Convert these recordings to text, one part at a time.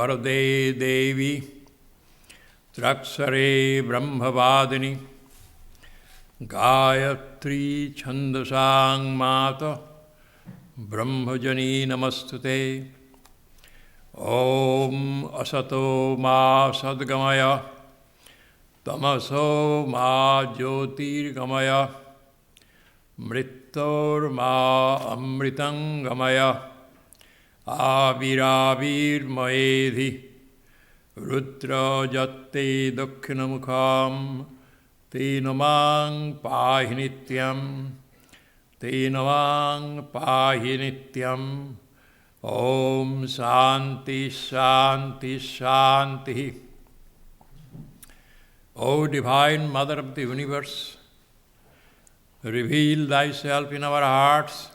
Varade Devi Trakshare Brahmavadini Gayatri Chandasang Mata Brahmajani Namastute Om Asato Ma Sadgamaya Tamaso Ma Jyotirgamaya Mrittor Ma Amritangamaya Aviravir Maedhi Rudra Jatte Dakkinamukham Te Namang Pahi Nityam Te Namang Pahi Nityam Om Shanti Shanti Shanti. O Divine Mother of the Universe, reveal Thyself in our hearts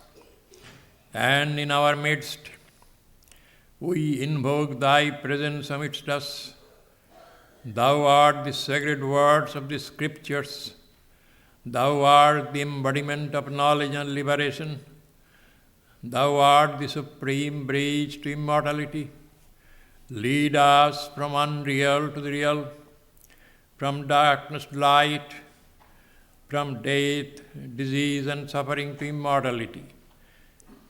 and in our midst. We invoke Thy presence amidst us. Thou art the sacred words of the Scriptures. Thou art the embodiment of knowledge and liberation. Thou art the supreme bridge to immortality. Lead us from unreal to the real, from darkness to light, from death, disease and suffering to immortality.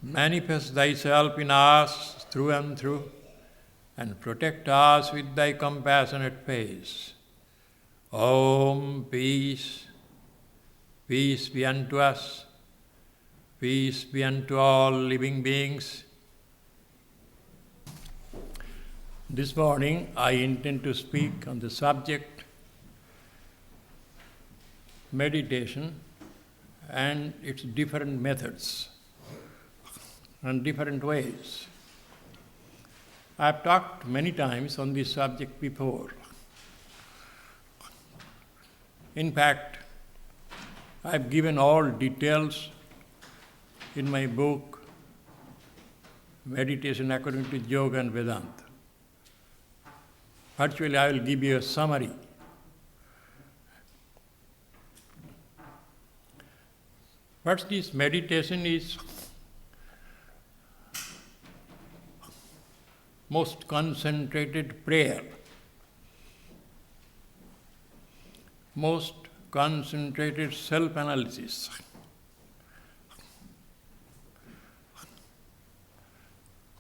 Manifest Thyself in us through and through, and protect us with Thy compassionate face. Om, peace, peace be unto us, peace be unto all living beings. This morning I intend to speak on the subject meditation and its different methods and different ways. I have talked many times on this subject before. In fact, I have given all details in my book, Meditation According to Yoga and Vedanta. Virtually, I will give you a summary. First, this meditation is most concentrated prayer, most concentrated self-analysis.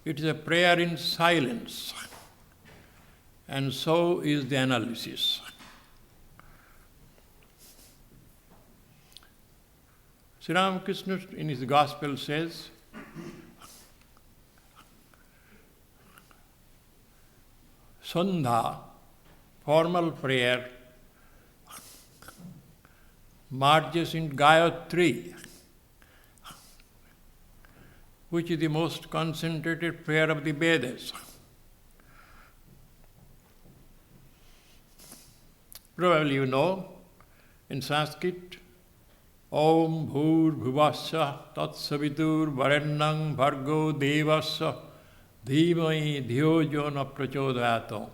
It is a prayer in silence, and so is the analysis. Sri Ramakrishna in his Gospel says, Sandha, formal prayer, merges in Gayatri, which is the most concentrated prayer of the Vedas. Probably you know, in Sanskrit, Om Bhur Bhuvasya Tat Savitur Varennang Bhargo Devasya Dhimai Dhyo Jo Na Prachodhayato.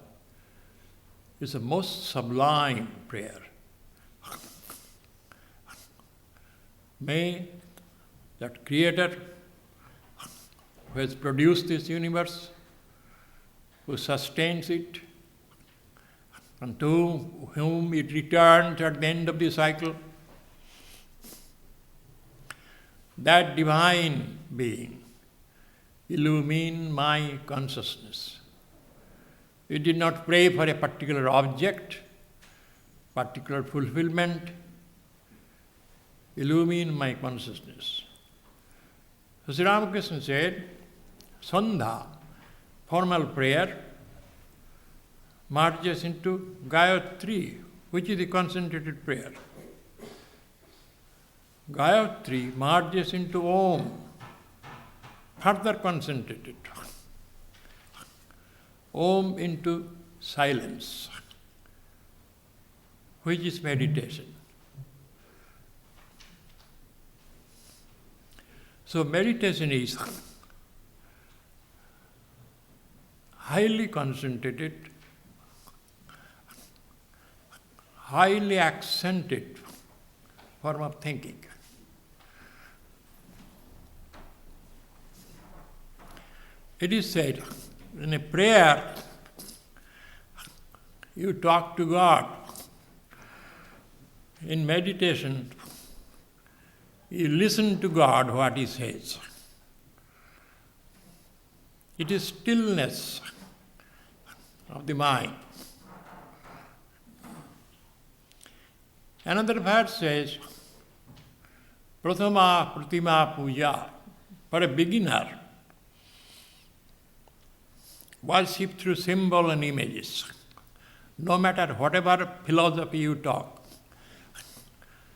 It's a most sublime prayer. May that Creator who has produced this universe, who sustains it, and to whom it returns at the end of the cycle, that divine being illumine my consciousness. You did not pray for a particular object, particular fulfillment. Illumine my consciousness. So Sri Ramakrishna said, Sandha, formal prayer, merges into Gayatri, which is the concentrated prayer. Gayatri merges into Om, further concentrated. Om into silence, which is meditation. So meditation is highly concentrated, highly accented form of thinking. It is said, in a prayer, you talk to God. In meditation, you listen to God, what He says. It is stillness of the mind. Another verse says, Prathama Pratima Puja. For a beginner, worship through symbol and images. No matter whatever philosophy you talk.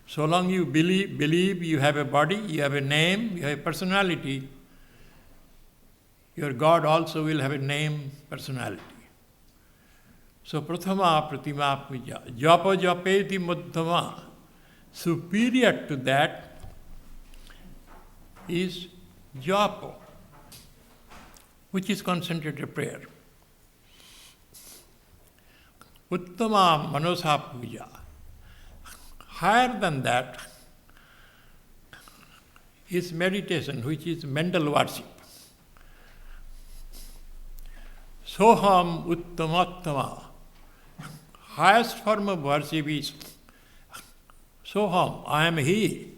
So long you believe you have a body, you have a name, you have a personality, your God also will have a name, personality. So Prathama Pratima Puja. Japa Japeti Madhyama. Superior to that is Japa, which is concentrated prayer. Uttama Manosa Puja. Higher than that is meditation, which is mental worship. Soham Uttamattama. Highest form of worship is Soham, I am He.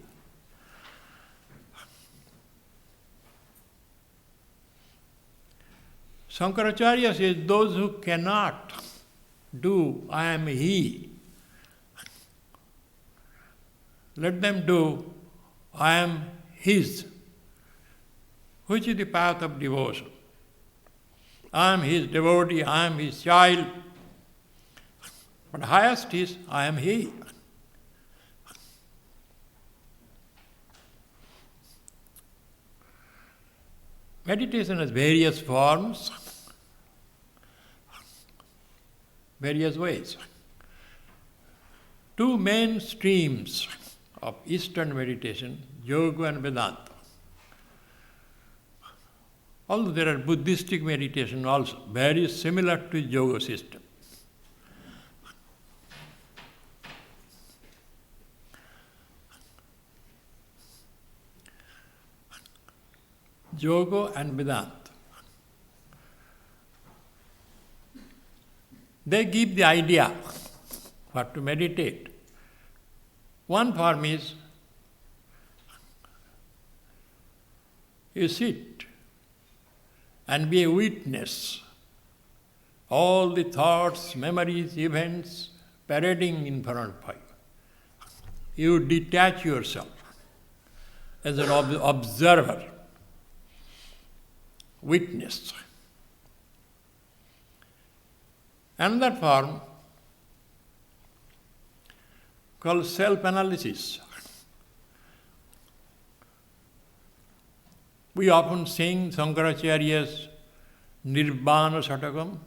Shankaracharya says, those who cannot do I am He, let them do I am His, which is the path of devotion. I am His devotee, I am His child. But highest is I am He. Meditation has various forms, various ways. Two main streams of Eastern meditation, Yoga and Vedanta. Although there are Buddhistic meditation also, very similar to Yoga system. Yoga and Vedanta. They give the idea what to meditate. One form is you sit and be a witness. All the thoughts, memories, events parading in front of you. You detach yourself as an observer, witness. Another form called self-analysis. We often sing Shankaracharya's Nirvana Shatakam.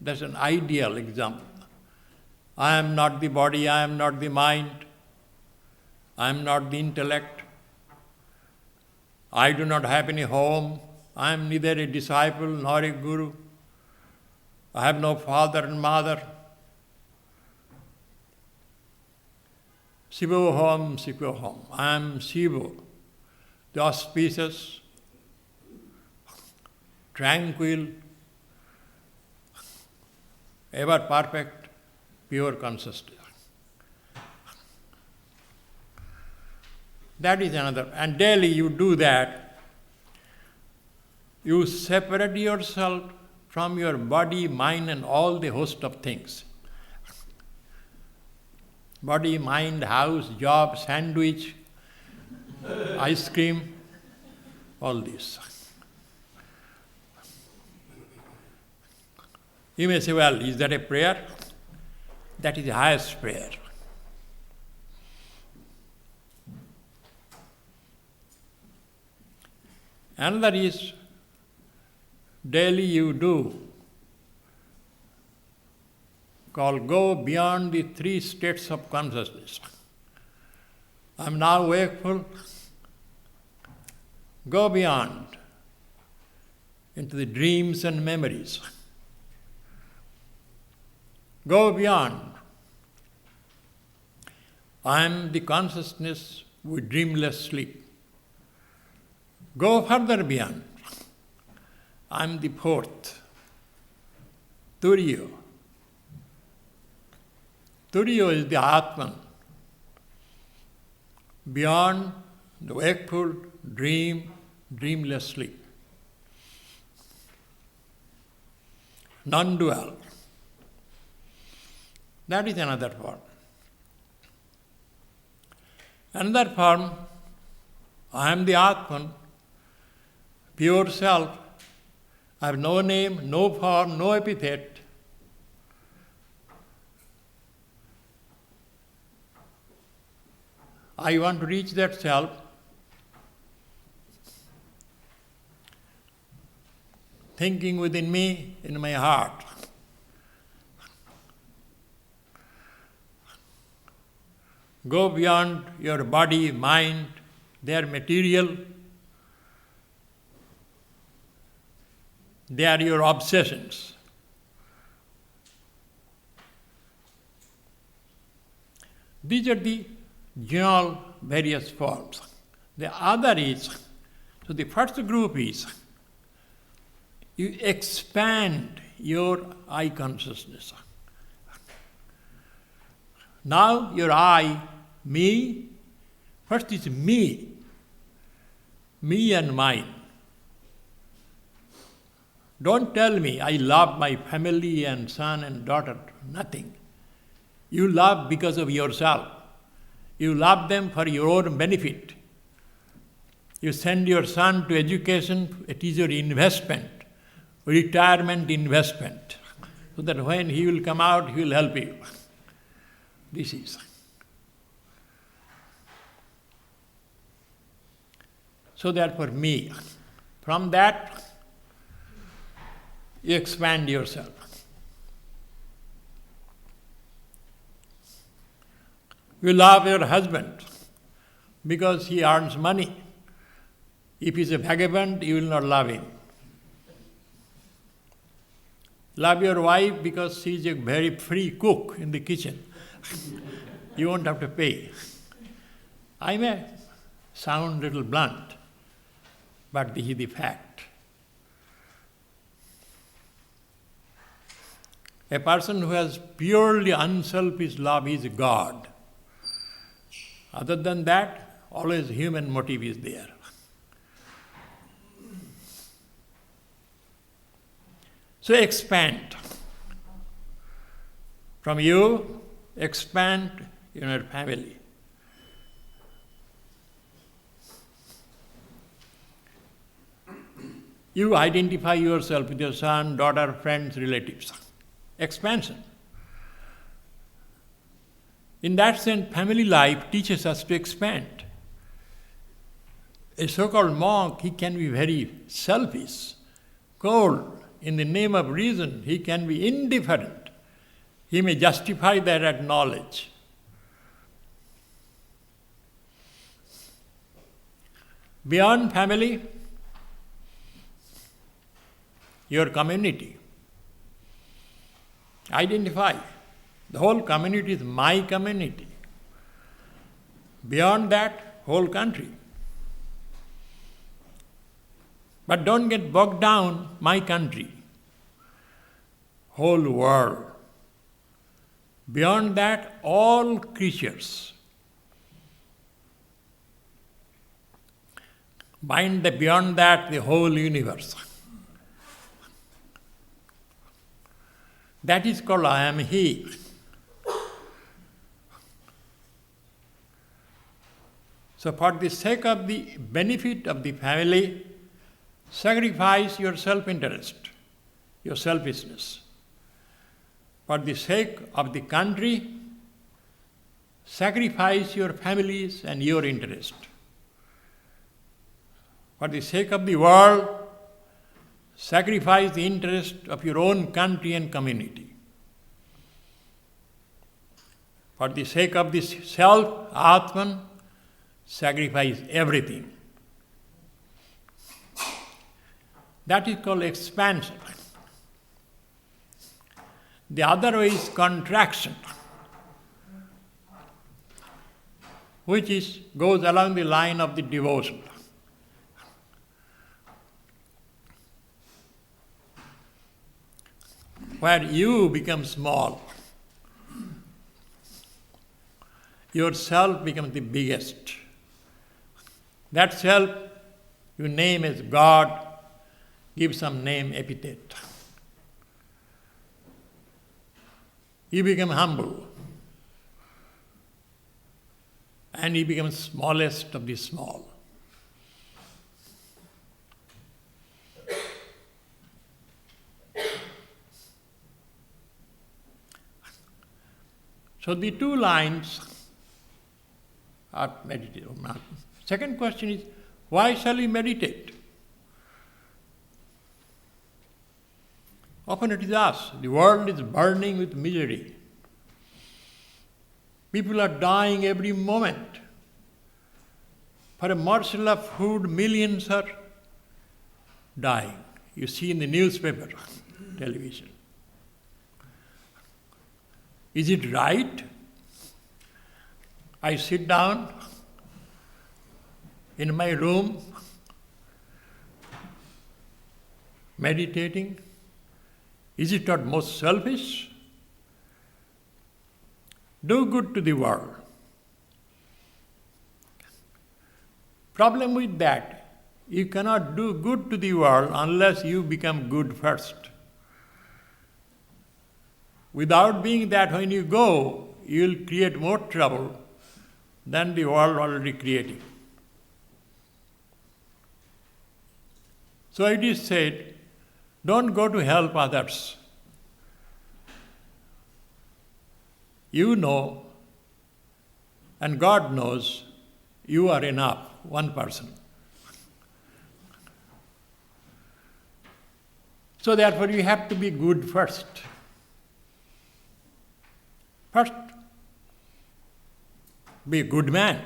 That's an ideal example. I am not the body, I am not the mind, I am not the intellect, I do not have any home, I am neither a disciple nor a guru, I have no father and mother. Shivoham, Shivoham. I am Shiva, the auspicious, tranquil, ever perfect, pure consciousness. That is another. And daily you do that. You separate yourself from your body, mind, and all the host of things. Body, mind, house, job, sandwich, ice cream, all this. You may say, well, is that a prayer? That is the highest prayer. Another is daily you do called go beyond the three states of consciousness. I am now wakeful. Go beyond into the dreams and memories. Go beyond. I am the consciousness with dreamless sleep. Go further beyond. I am the fourth, Turiya, Turiya is the Atman, beyond the wakeful dream, dreamless sleep. Non-dual. That is another form. Another form, I am the Atman, pure self. I have no name, no form, no epithet. I want to reach that self. Thinking within me, in my heart. Go beyond your body, mind, they are material. They are your obsessions. These are the general various forms. The other is, so the first group is, you expand your I consciousness. Now your I, me, first is me and mine. Don't tell me I love my family and son and daughter, nothing. You love because of yourself. You love them for your own benefit. You send your son to education, it is your investment, retirement investment, so that when he will come out, he will help you. This is. So therefore, me. From that, you expand yourself. You love your husband because he earns money. If he is a vagabond, you will not love him. Love your wife because she is a very free cook in the kitchen. You won't have to pay. I may sound a little blunt, but this is the fact. A person who has purely unselfish love is God. Other than that, always human motive is there. So expand. From you, expand in your family. You identify yourself with your son, daughter, friends, relatives. Expansion. In that sense, family life teaches us to expand. A so-called monk, he can be very selfish, cold. In the name of reason, he can be indifferent. He may justify that at knowledge. Beyond family, your community. Identify. The whole community is my community. Beyond that, whole country. But don't get bogged down, my country. Whole world. Beyond that, all creatures. Beyond that, the whole universe. That is called I am He. So for the sake of the benefit of the family, sacrifice your self-interest, your selfishness. For the sake of the country, sacrifice your families and your interest. For the sake of the world, sacrifice the interest of your own country and community. For the sake of this self, Atman, sacrifice everything. That is called expansion. The other way is contraction, which goes along the line of the devotion. Where you become small. your self becomes the biggest. That self you name as God, give some name, epithet. You become humble. And you become smallest of the small. So the two lines are meditative. Second question is, why shall we meditate? Often it is asked, the world is burning with misery. People are dying every moment. For a morsel of food, millions are dying. You see in the newspaper, television. Is it right? I sit down in my room, meditating. Is it not most selfish? Do good to the world. Problem with that, you cannot do good to the world unless you become good first. Without being that, when you go, you will create more trouble than the world already creating. So it is said, don't go to help others. You know, and God knows, you are enough, one person. So therefore you have to be good first. First, be a good man,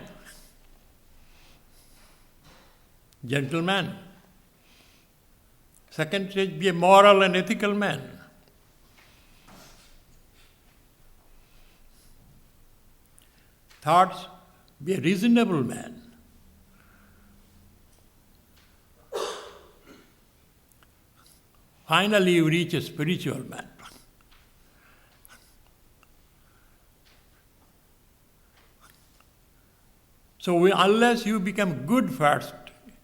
gentleman. Second stage, be a moral and ethical man. Third, be a reasonable man. Finally, you reach a spiritual man. So unless you become good first,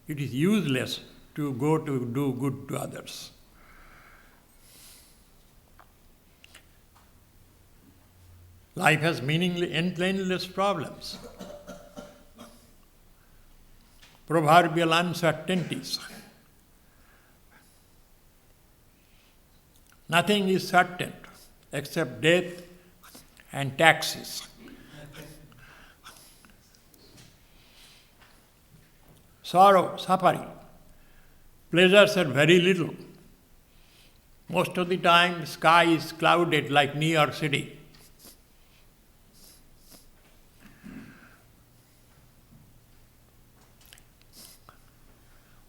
it is useless to go to do good to others. Life has endless problems, proverbial uncertainties. Nothing is certain except death and taxes. Sorrow, suffering. Pleasures are very little. Most of the time, the sky is clouded like New York City.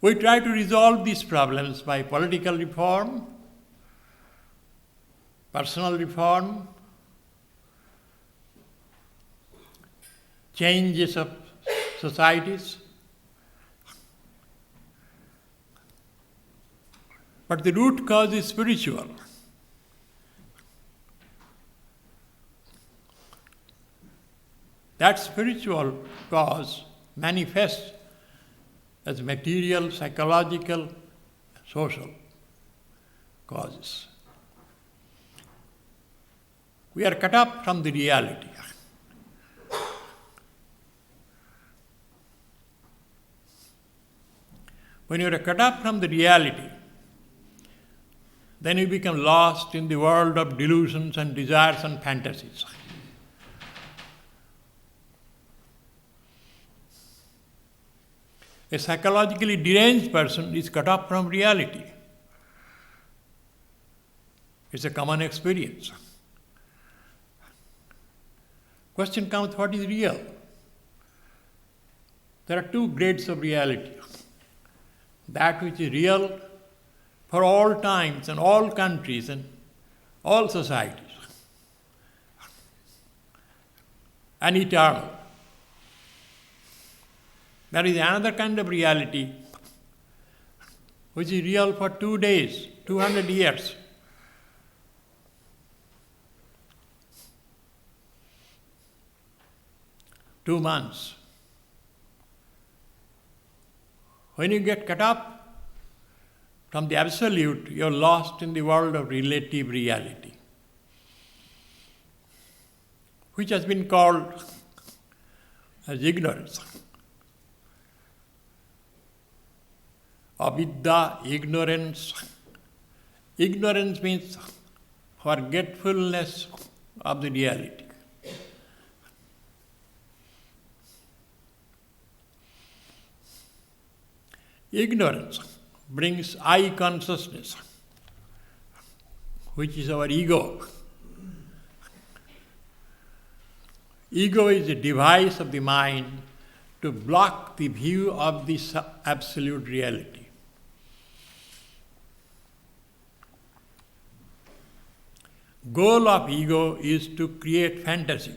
We try to resolve these problems by political reform, personal reform, changes of societies. But the root cause is spiritual. That spiritual cause manifests as material, psychological, social causes. We are cut off from the reality. When you are cut off from the reality, then you become lost in the world of delusions and desires and fantasies. A psychologically deranged person is cut off from reality. It's a common experience. Question comes, what is real? There are two grades of reality. That which is real for all times and all countries and all societies, and eternal. There is another kind of reality which is real for 2 days, 200 years. 2 months. When you get cut off from the absolute, you're lost in the world of relative reality, which has been called as ignorance. Avidya, ignorance. Ignorance means forgetfulness of the reality. Ignorance brings I consciousness, which is our ego. Ego is a device of the mind to block the view of this absolute reality. Goal of ego is to create fantasy.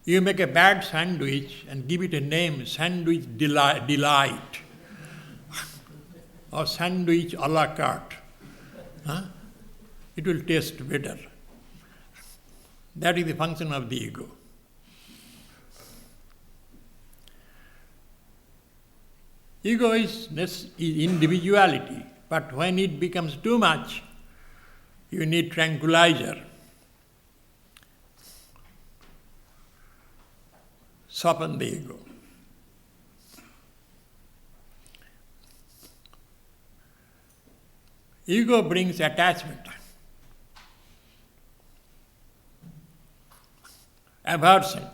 You make a bad sandwich and give it a name, sandwich delight, or sandwich a la carte. It will taste better. That is the function of the ego. Ego is individuality, but when it becomes too much, you need tranquilizer. Soften the ego. Ego brings attachment, aversion,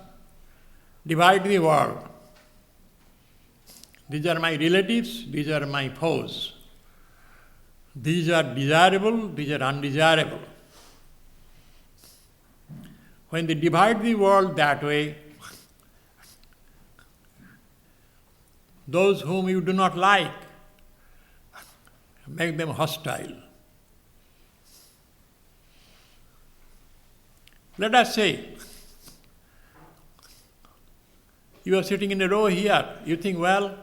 divide the world. These are my relatives, these are my foes. These are desirable, these are undesirable. When they divide the world that way, those whom you do not like, make them hostile. Let us say, you are sitting in a row here, you think, well,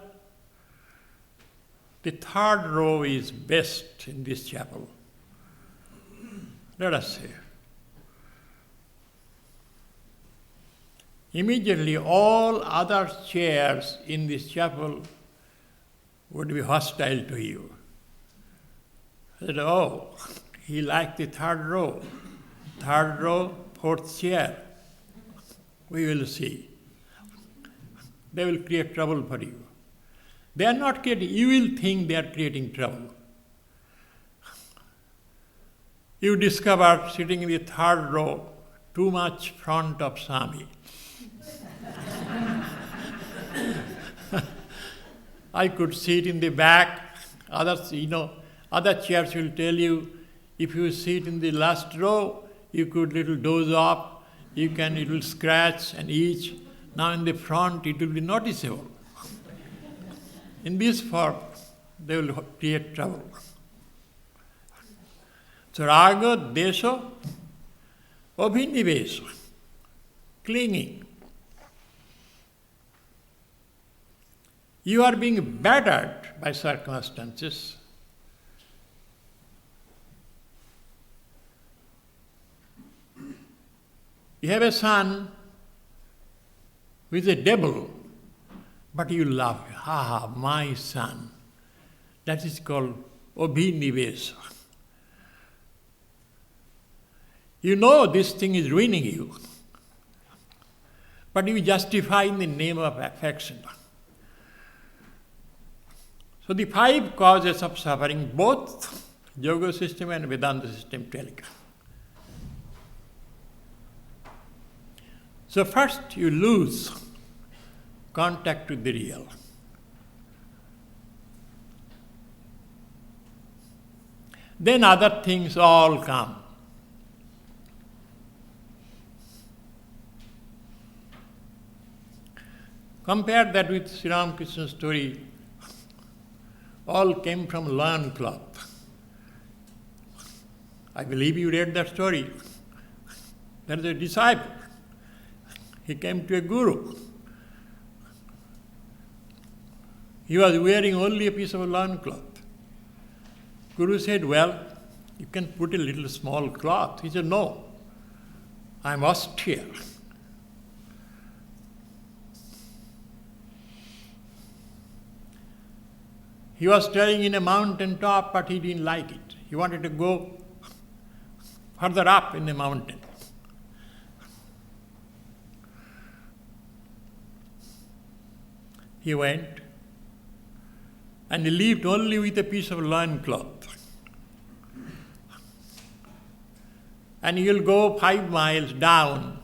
the third row is best in this chapel. Let us say. Immediately all other chairs in this chapel would be hostile to you. I said, oh, he liked the third row. Third row, fourth chair. We will see. They will create trouble for you. They are not creating, you will think they are creating trouble. You discover sitting in the third row, too much front of Swami. I could sit in the back. Others, other chairs will tell you, if you sit in the last row, you could little doze off, it will scratch and itch. Now in the front, it will be noticeable. In this form, they will create trouble. So raga, desha, abhinivesa, clinging. You are being battered by circumstances. You have a son who is a devil, but you love him. My son. That is called abhinivesa. You know this thing is ruining you, but you justify in the name of affection. So the 5 causes of suffering, both Yoga system and Vedanta system tell you. So first you lose contact with the real. Then other things all come. Compare that with Sri Ramakrishna's story. All came from loin cloth. I believe you read that story. There is a disciple. He came to a guru. He was wearing only a piece of loin cloth. Guru said, well, you can put a little small cloth. He said, no, I'm austere. He was staying in a mountain top, but he didn't like it. He wanted to go further up in the mountain. He went and he lived only with a piece of loincloth. And he will go 5 miles down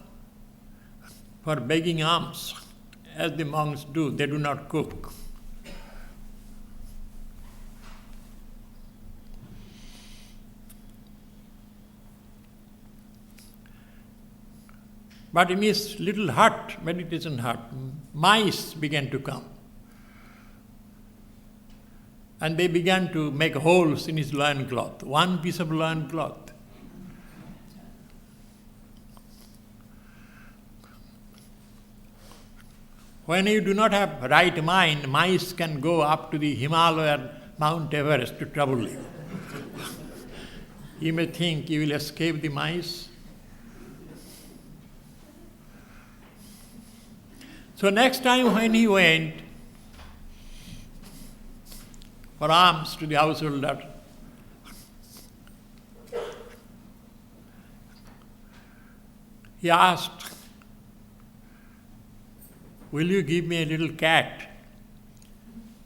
for begging alms, as the monks do. They do not cook. But in his little hut, meditation hut, mice began to come. And they began to make holes in his loincloth, one piece of loincloth. When you do not have right mind, mice can go up to the Himalayan Mount Everest to trouble you. You may think you will escape the mice. So next time when he went for alms to the householder, he asked, will you give me a little cat?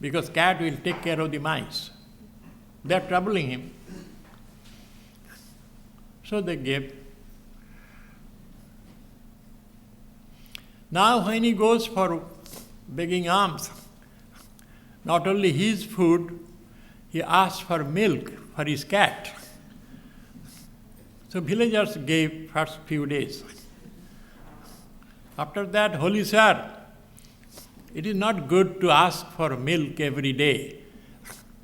Because cat will take care of the mice. They are troubling him. So they gave. Now when he goes for begging alms, not only his food, he asks for milk for his cat. So villagers gave first few days. After that, holy sir, it is not good to ask for milk every day.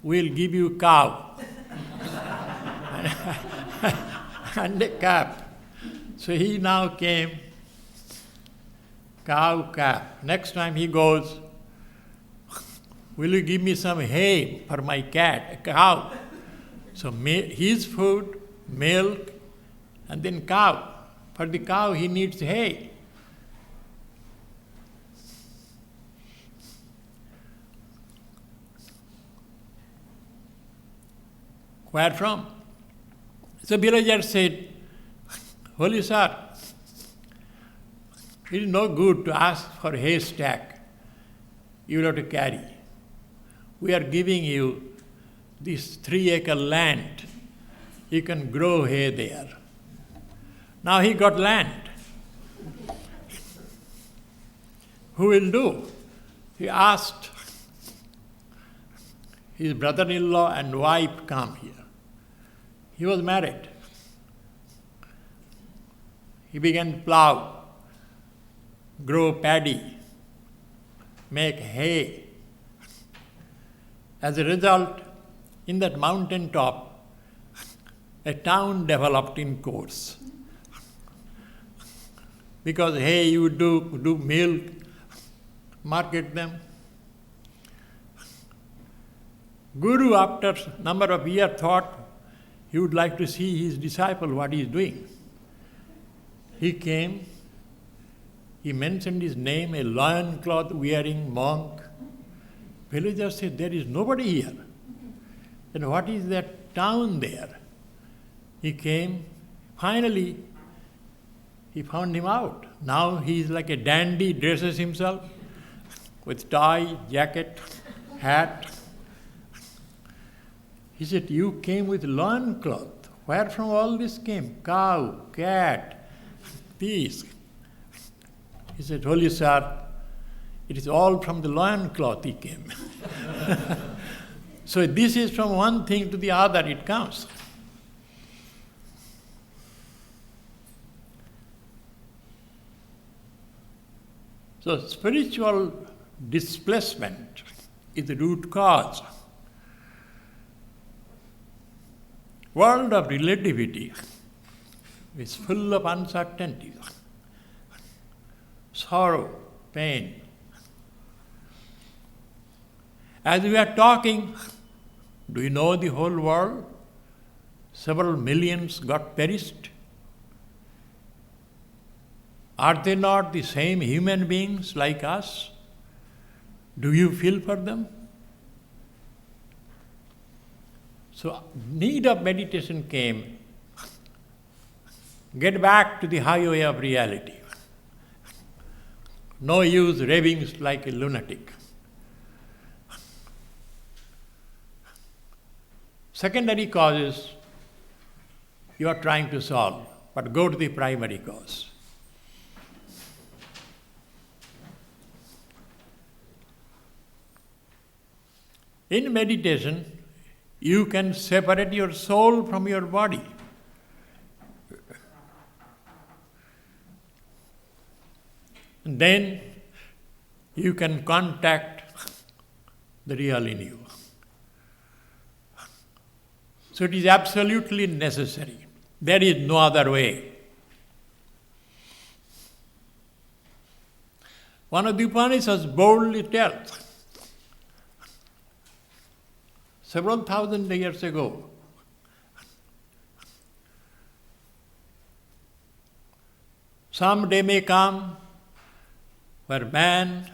We'll give you cow and a calf. So he now came, cow, calf. Next time he goes, will you give me some hay for my cat, a cow? So his food, milk, and then cow. For the cow, he needs hay. Where from? So villager said, holy sir, it is no good to ask for haystack. You will have to carry. We are giving you this 3-acre land. You can grow hay there. Now he got land. Who will do? He asked his brother-in-law and wife come here. He was married. He began to plow, grow paddy, make hay. As a result, in that mountain top, a town developed in course. Because hay you would do milk, market them. Guru, after a number of years, thought he would like to see his disciple, what he is doing. He came, he mentioned his name, a loincloth wearing monk. Villagers said, there is nobody here. Then what is that town there? He came, finally, he found him out. Now he is like a dandy, dresses himself with tie, jacket, hat. He said, you came with loincloth. Where from all this came? Cow, cat, peas. He said, holy sir, it is all from the loincloth he came. So this is from one thing to the other it comes. So spiritual displacement is the root cause. World of relativity is full of uncertainties, sorrow, pain. As we are talking, Do you know the whole world? Several millions got perished. Are they not the same human beings like us? Do you feel for them? So, need of meditation came. Get back to the highway of reality. No use raving like a lunatic. Secondary causes you are trying to solve, but go to the primary cause. In meditation, you can separate your soul from your body. And then you can contact the real in you. So it is absolutely necessary. There is no other way. One of the Upanishads boldly tells, several thousand years ago, some day may come where man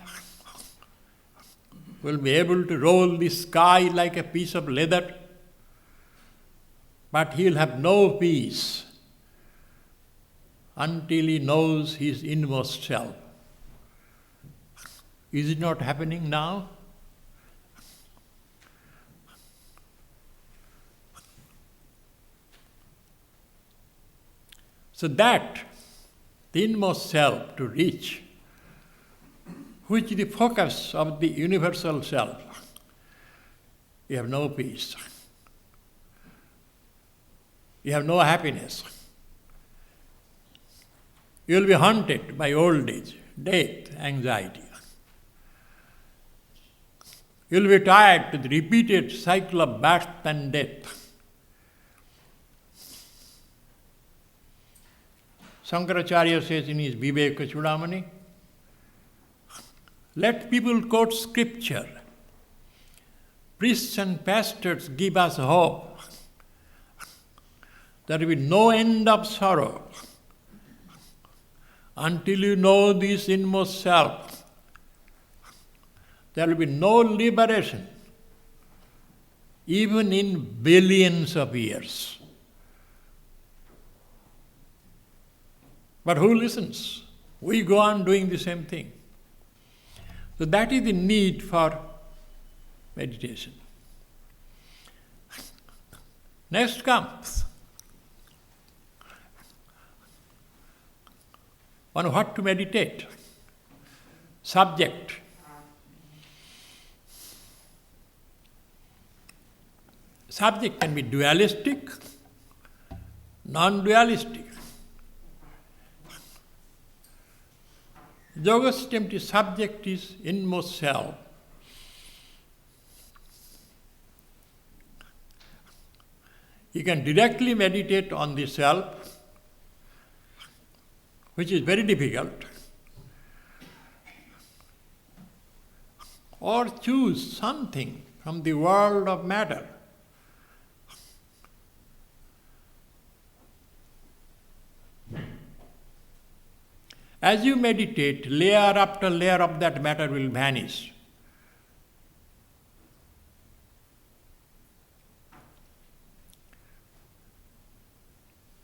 will be able to roll the sky like a piece of leather, but he will have no peace until he knows his inmost self. Is it not happening now? So that the inmost self to reach, which is the focus of the universal self, you have no peace. You have no happiness. You will be haunted by old age, death, anxiety. You will be tired to the repeated cycle of birth and death. Shankaracharya says in his Viveka Chudamani, let people quote scripture. Priests and pastors give us hope. There will be no end of sorrow until you know this inmost self. There will be no liberation, even in billions of years. But who listens? We go on doing the same thing. So that is the need for meditation. Next comes on what to meditate. Subject. Subject can be dualistic, non-dualistic. Yoga system, the subject is inmost self. You can directly meditate on the self, which is very difficult, or choose something from the world of matter. As you meditate, layer after layer of that matter will vanish.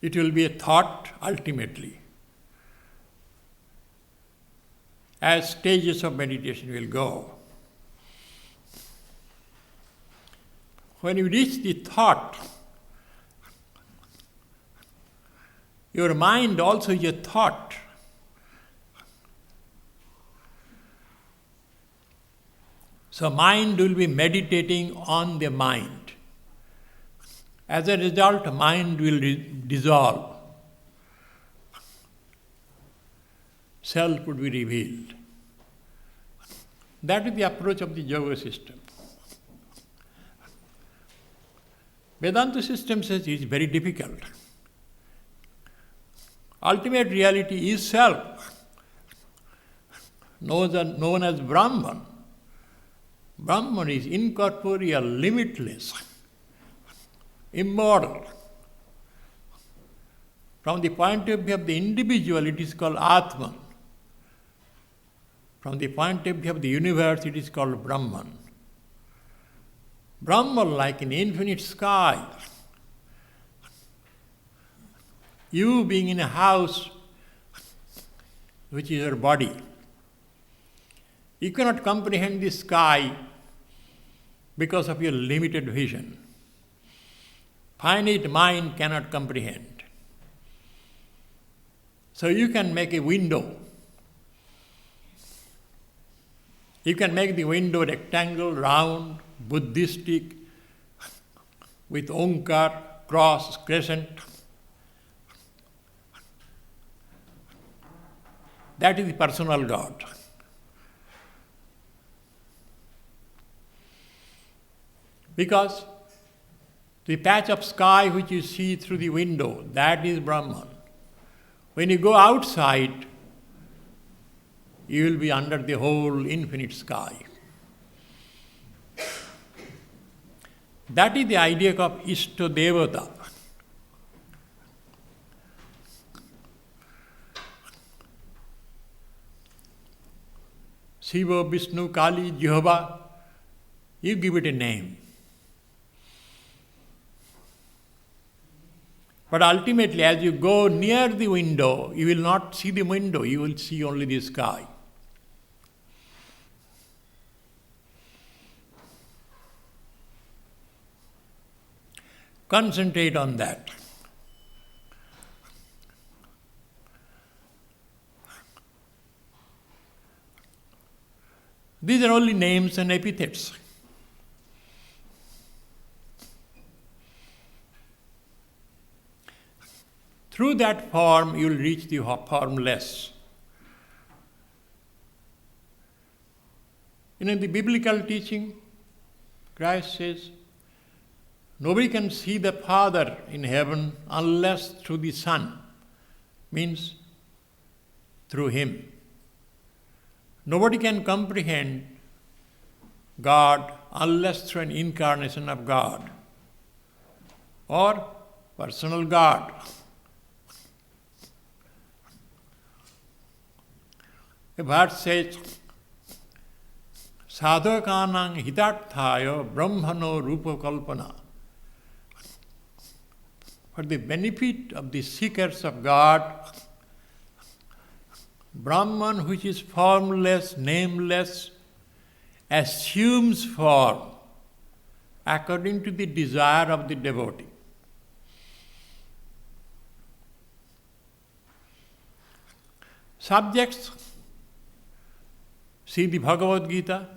It will be a thought ultimately. As stages of meditation will go. When you reach the thought, your mind also is a thought. So mind will be meditating on the mind. As a result, mind will dissolve. Self would be revealed. That is the approach of the yoga system. Vedanta system says it is very difficult. Ultimate reality is self, known as Brahman. Brahman is incorporeal, limitless, immortal. From the point of view of the individual, it is called Atman. From the point of view of the universe, it is called Brahman. Brahman, like an infinite sky. You being in a house, which is your body, you cannot comprehend the sky because of your limited vision. Finite mind cannot comprehend. So you can make a window. You can make the window rectangle, round, Buddhistic, with Omkar, cross, crescent. That is the personal God. Because the patch of sky which you see through the window, that is Brahman. When you go outside, you will be under the whole infinite sky. That is the idea of Ishta Devata. Shiva, Vishnu, Kali, Jehovah, you give it a name. But ultimately, as you go near the window, you will not see the window, you will see only the sky. Concentrate on that. These are only names and epithets. Through that form, you will reach the formless. In the biblical teaching, Christ says, nobody can see the Father in heaven unless through the Son, means through Him. Nobody can comprehend God unless through an incarnation of God or personal God. A verse says, Sadhakanang hitarthaya brahmano rupa kalpana. For the benefit of the seekers of God, Brahman, which is formless, nameless, assumes form according to the desire of the devotee. Subjects, see the Bhagavad Gita.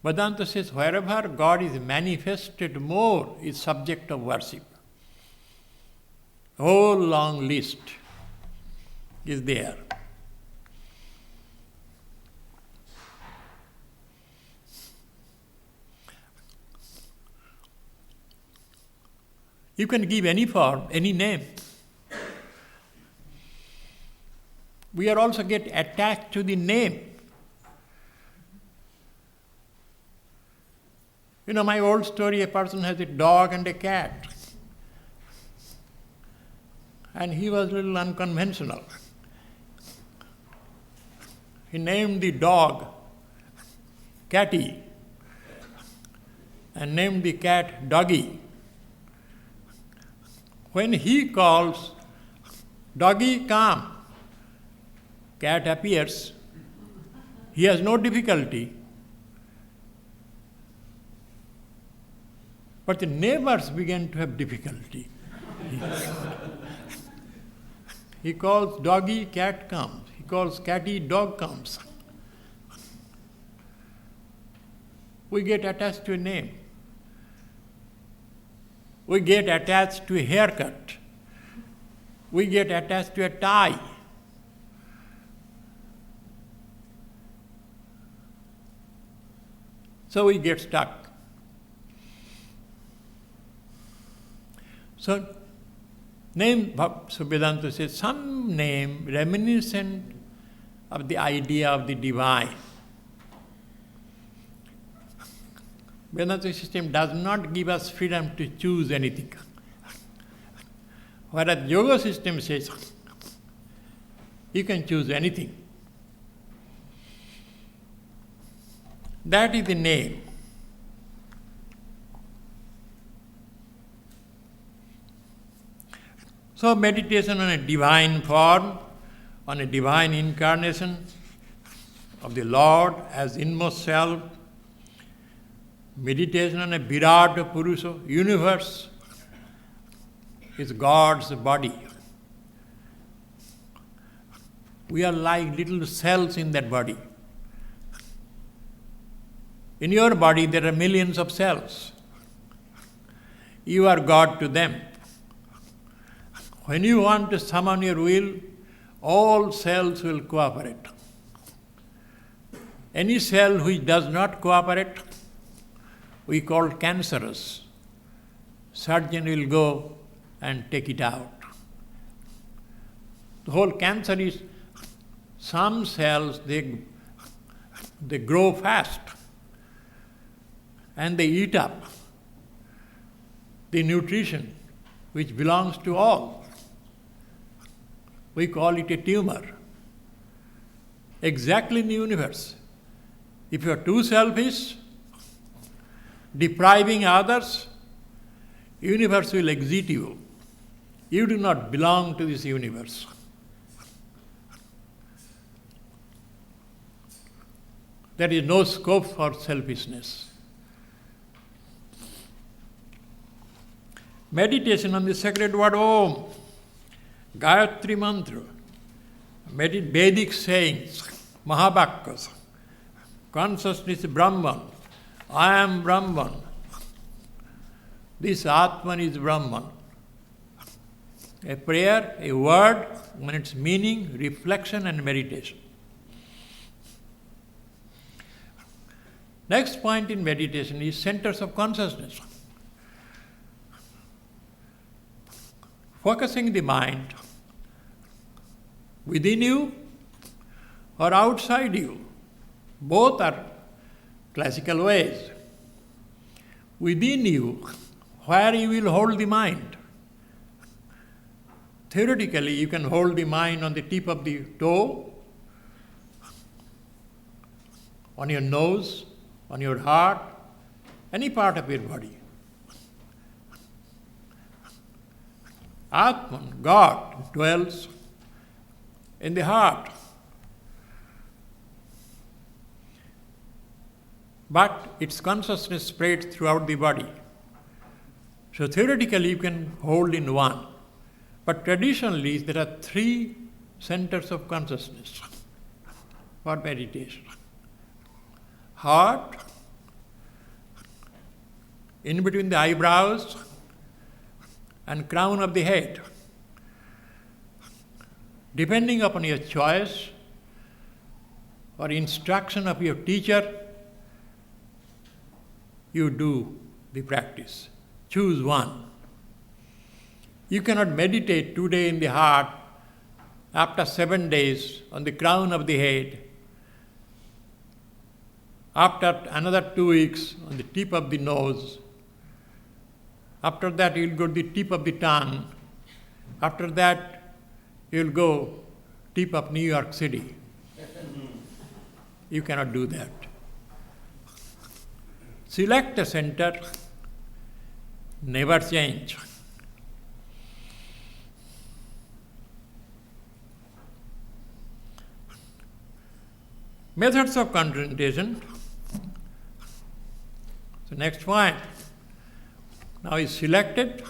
Vedanta says, wherever God is manifested more is subject of worship. A whole long list is there. You can give any form, any name. We are also get attached to the name. You know, my old story, a person has a dog and a cat. And he was a little unconventional. He named the dog Catty and named the cat Doggy. When he calls, Doggy, come, cat appears. He has no difficulty. But the neighbors began to have difficulty. He calls Doggy, cat comes. He calls Catty, dog comes. We get attached to a name. We get attached to a haircut. We get attached to a tie. So we get stuck. So Vedanta says some name reminiscent of the idea of the divine. Vedanta system does not give us freedom to choose anything. Whereas yoga system says, you can choose anything. That is the name. So meditation on a divine form, on a divine incarnation of the Lord as inmost self, meditation on a Virata Purusha, universe, is God's body. We are like little cells in that body. In your body there are millions of cells. You are God to them. When you want to summon your will, all cells will cooperate. Any cell which does not cooperate, we call cancerous. Surgeon will go and take it out. The whole cancer is, some cells, they grow fast and they eat up the nutrition which belongs to all. We call it a tumor. Exactly in the universe. If you are too selfish, depriving others, universe will exit you. You do not belong to this universe. There is no scope for selfishness. Meditation on the sacred word Om, Gayatri Mantra, Vedic sayings, Mahabhakas, consciousness Brahman, I am Brahman, this Atman is Brahman. A prayer, a word, when its meaning, reflection and meditation. Next point in meditation is centers of consciousness. Focusing the mind within you or outside you. Both are classical ways. Within you, where you will hold the mind. Theoretically, you can hold the mind on the tip of the toe, on your nose, on your heart, any part of your body. Atman, God, dwells in the heart. But its consciousness spreads throughout the body. So theoretically you can hold in one. But traditionally there are 3 centers of consciousness for meditation. Heart, in between the eyebrows and crown of the head. Depending upon your choice or instruction of your teacher, you do the practice. Choose one. You cannot meditate today in the heart, after 7 days on the crown of the head, after another 2 weeks on the tip of the nose, after that you'll go to the tip of the tongue, after that you'll go tip of New York City. You cannot do that. Select a center, never change. Methods of concentration. So next point. Now is selected,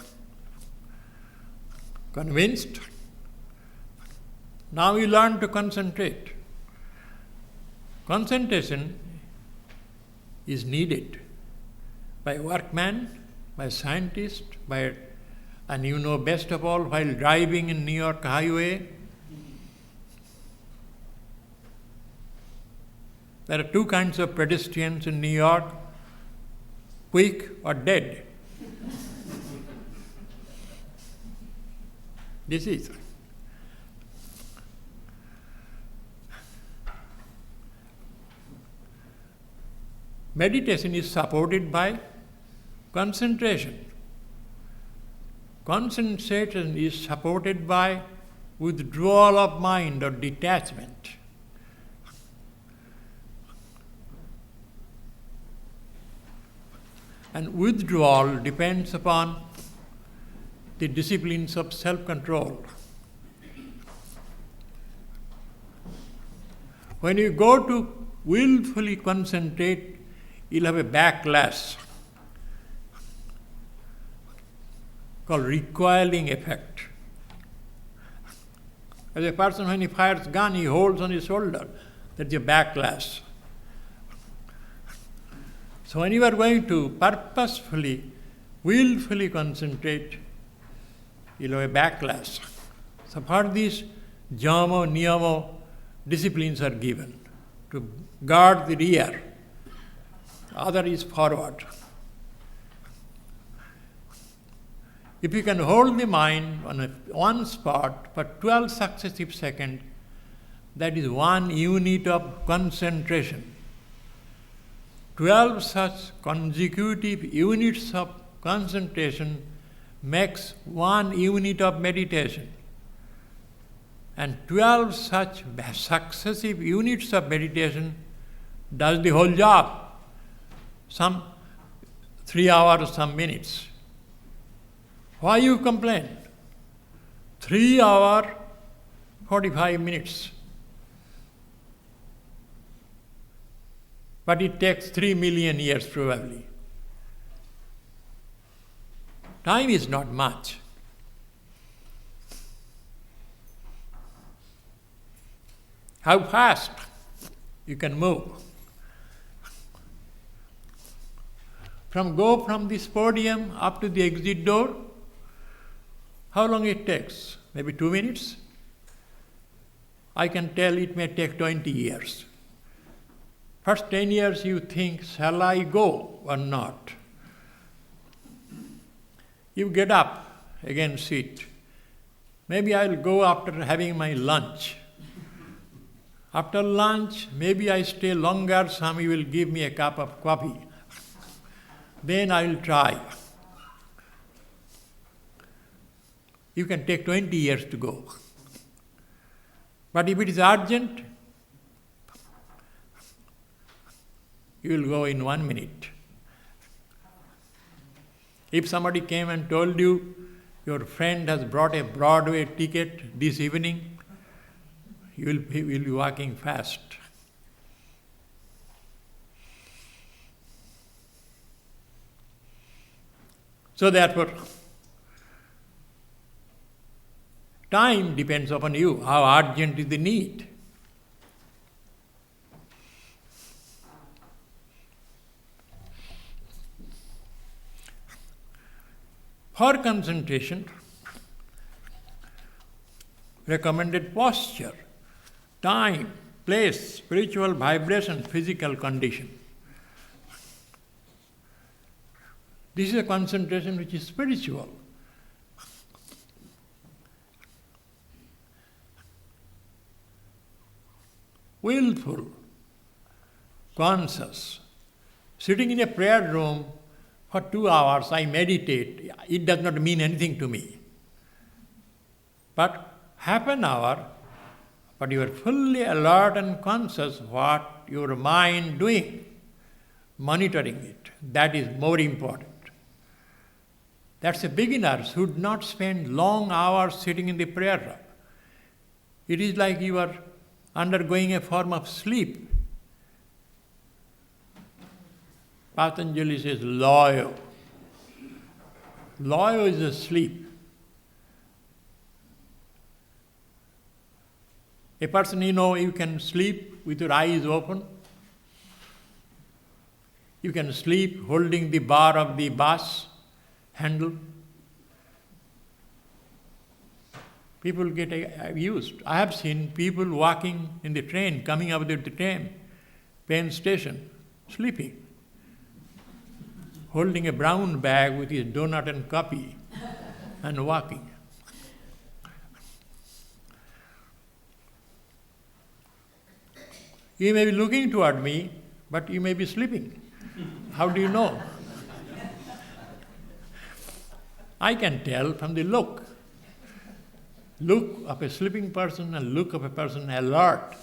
convinced. Now you learn to concentrate. Concentration is needed by workman, by scientist, and you know best of all while driving in New York highway. There are 2 kinds of pedestrians in New York, quick or dead. This is. meditation is supported by concentration. Concentration is supported by withdrawal of mind or detachment. And withdrawal depends upon the disciplines of self-control. When you go to willfully concentrate, you'll have a backlash called recoiling effect. As a person, when he fires a gun, he holds on his shoulder. That's a backlash. So when you are going to purposefully, willfully concentrate, you'll have a backlash. So for this, jamo, niyamo, disciplines are given to guard the rear. Other is forward. If you can hold the mind on one spot for 12 successive seconds, that is 1 unit of concentration. 12 such consecutive units of concentration makes 1 unit of meditation. And 12 such successive units of meditation does the whole job. Some 3 hours, some minutes. Why you complain? 3 hours, 45 minutes. But it takes 3 million years probably. Time is not much. How fast you can move. Go from this podium up to the exit door, how long it takes? Maybe 2 minutes? I can tell it may take 20 years. First 10 years you think, shall I go or not? You get up, again sit. Maybe I'll go after having my lunch. After lunch, maybe I stay longer, Swami will give me a cup of coffee. Then I will try. You can take 20 years to go. But if it is urgent, you will go in 1 minute. If somebody came and told you, your friend has brought a Broadway ticket this evening, you will be walking fast. So therefore, time depends upon you, how urgent is the need. For concentration, recommended posture, time, place, spiritual vibration, physical condition. This is a concentration which is spiritual. Willful, conscious. Sitting in a prayer room for 2 hours, I meditate. It does not mean anything to me. But half an hour, but you are fully alert and conscious what your mind doing, monitoring it. That is more important. That's a beginner should not spend long hours sitting in the prayer room. It is like you are undergoing a form of sleep. Patanjali says, loyo. Loyo is a sleep. A person, you can sleep with your eyes open. You can sleep holding the bar of the bus handle. People get used. I have seen people walking in the train, coming up with the train station, sleeping, holding a brown bag with his donut and coffee and walking. You may be looking toward me, but you may be sleeping. How do you know? I can tell from the look. Look of a sleeping person and look of a person alert.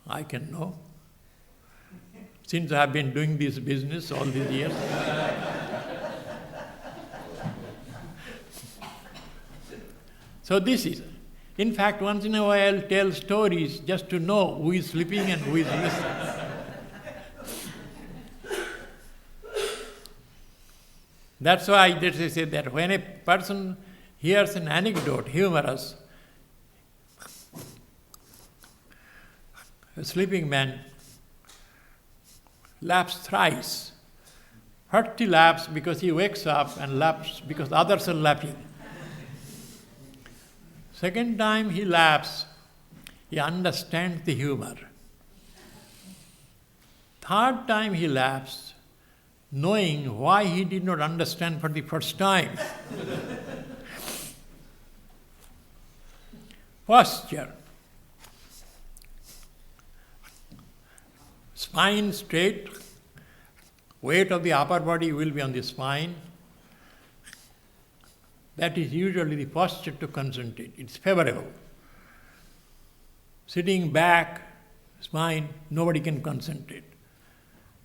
I can know. Since I have been doing this business all these years. So this is, in fact, once in a while I'll tell stories just to know who is sleeping and who is listening. That's why they say that when a person hears an anecdote, humorous, a sleeping man laughs thrice. First he laughs because he wakes up and laughs because others are laughing. Second time he laughs, he understands the humor. Third time he laughs, knowing why he did not understand for the first time. Posture. Spine straight, weight of the upper body will be on the spine. That is usually the posture to concentrate. It's favorable. Sitting back, spine, nobody can concentrate.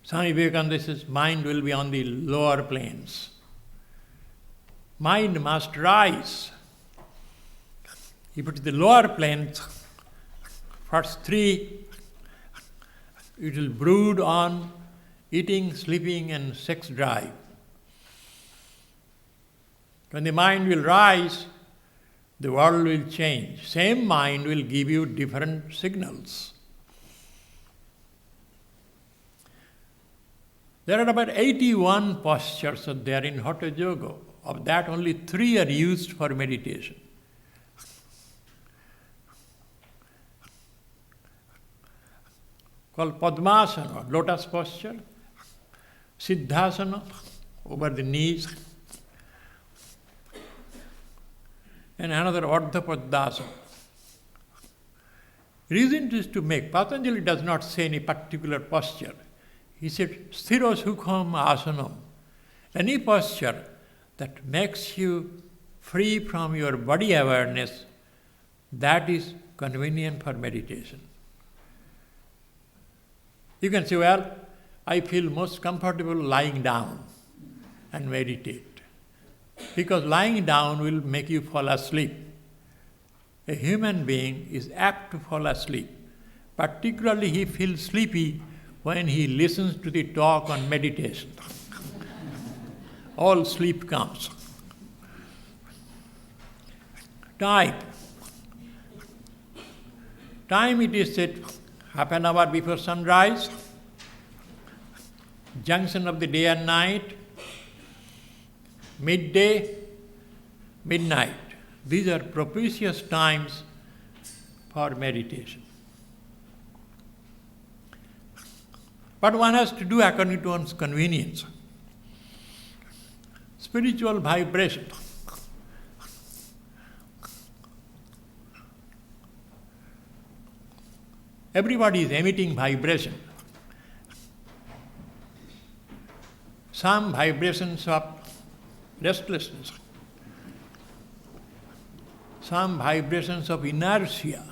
Swami Vivekananda says mind will be on the lower planes. Mind must rise. If it is the lower planes, first three, it will brood on eating, sleeping, and sex drive. When the mind will rise, the world will change. Same mind will give you different signals. There are about 81 postures there in Hatha Yoga. Of that, only 3 are used for meditation. Called Padmasana, lotus posture, Siddhasana, over the knees, and another Ardha Padmasana. Reason is to make, Patanjali does not say any particular posture. He said, Sthiro Sukham Asanam. Any posture that makes you free from your body awareness, that is convenient for meditation. You can say, well, I feel most comfortable lying down and meditate. Because lying down will make you fall asleep. A human being is apt to fall asleep. Particularly he feels sleepy when he listens to the talk on meditation. All sleep comes. Time. Time it is said half an hour before sunrise, junction of the day and night, midday, midnight. These are propitious times for meditation. But one has to do according to one's convenience. Spiritual vibration. Everybody is emitting vibration. Some vibrations of restlessness, some vibrations of inertia,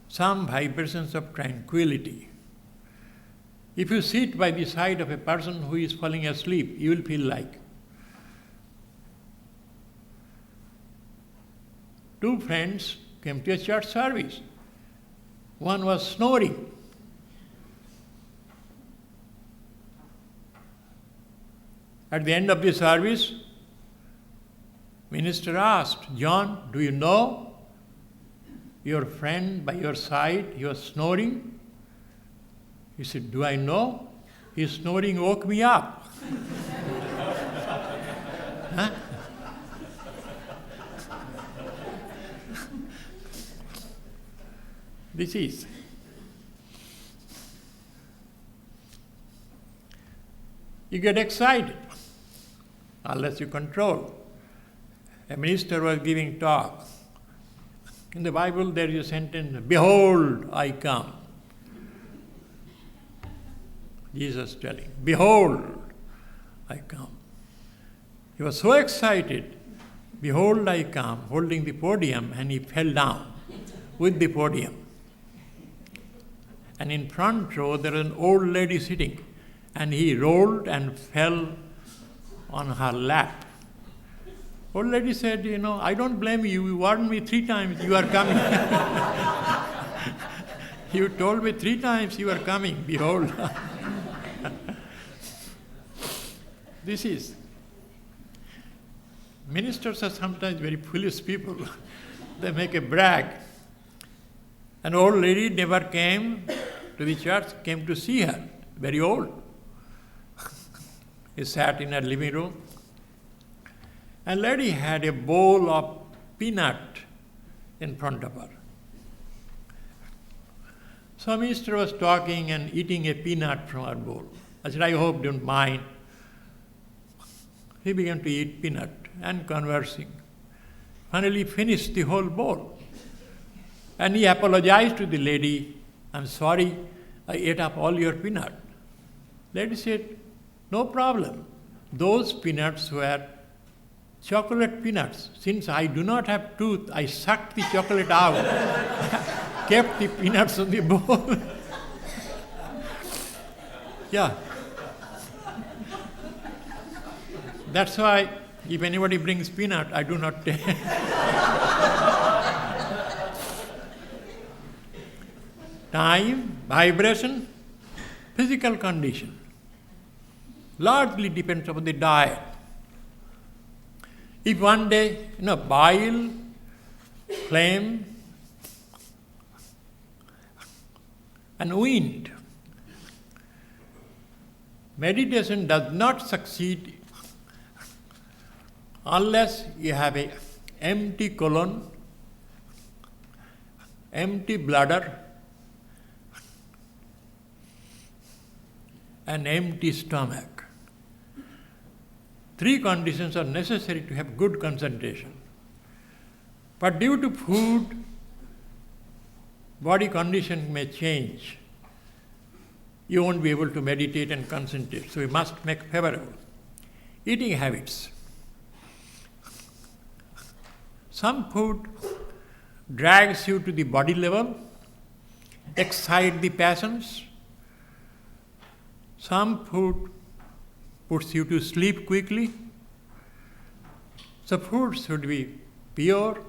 some vibrations of tranquility. If you sit by the side of a person who is falling asleep, you will feel like. 2 friends came to a church service. One was snoring. At the end of the service, minister asked, John, do you know your friend by your side, he was snoring? He said, do I know? His snoring woke me up. Huh? This is. You get excited, unless you control. A minister was giving talk. In the Bible there is a sentence, behold, I come. Jesus telling, "Behold, I come." He was so excited. "Behold, I come," holding the podium, and he fell down with the podium. And in front row, there was an old lady sitting, and he rolled and fell on her lap. Old lady said, "I don't blame you. You warned me 3 times you are coming." "You told me 3 times you are coming. Behold." This is. Ministers are sometimes very foolish people. They make a brag. An old lady never came to the church, came to see her, very old. He sat in her living room. A lady had a bowl of peanut in front of her. So minister was talking and eating a peanut from her bowl. I said, "I hope you don't mind." He began to eat peanut and conversing. Finally finished the whole bowl. And he apologized to the lady. "I'm sorry, I ate up all your peanut." Lady said, "No problem. Those peanuts were chocolate peanuts. Since I do not have tooth, I sucked the chocolate out, kept the peanuts on the bowl." Yeah. That's why if anybody brings peanut, I do not take. Time, vibration, physical condition largely depends upon the diet. If one day, bile, flame, and wind, meditation does not succeed unless you have an empty colon, empty bladder, an empty stomach. 3 conditions are necessary to have good concentration. But due to food, body condition may change. You won't be able to meditate and concentrate, so you must make favorable. Eating habits. Some food drags you to the body level, excites the passions. Some food puts you to sleep quickly. So food should be pure,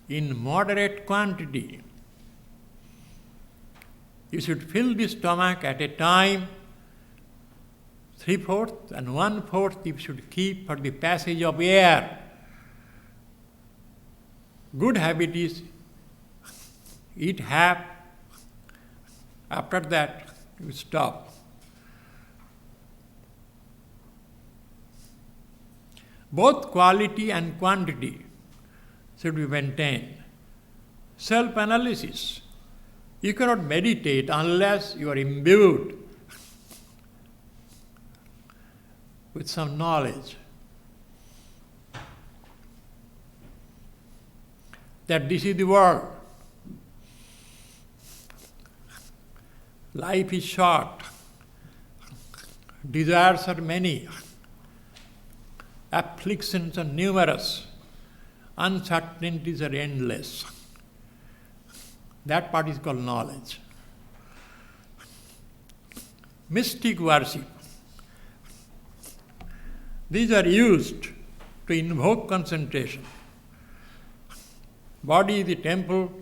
in moderate quantity. You should fill the stomach at a time, 3/4 and 1/4 you should keep for the passage of air. Good habit is eat half, after that you stop. Both quality and quantity should be maintained. Self-analysis. You cannot meditate unless you are imbued with some knowledge that this is the world. Life is short. Desires are many. Afflictions are numerous. Uncertainties are endless. That part is called knowledge. Mystic worship. These are used to invoke concentration. Body is the temple,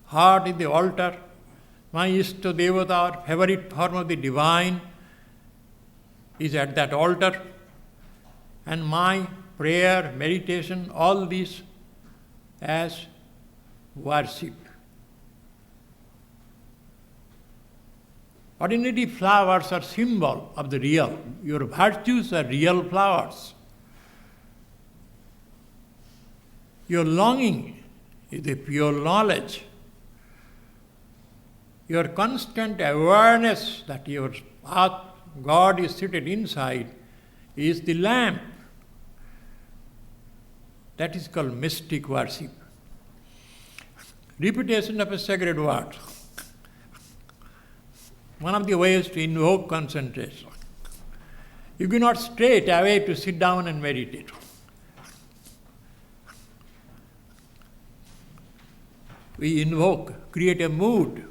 heart is the altar. My Ishta Devata, or favorite form of the divine, is at that altar. And my prayer, meditation, all these as worship. Ordinary flowers are symbol of the real. Your virtues are real flowers. Your longing is the pure knowledge. Your constant awareness that your God is seated inside is the lamp. That is called mystic worship. Repetition of a sacred word. one of the ways to invoke concentration. You cannot straight away to sit down and meditate. We invoke, create a mood.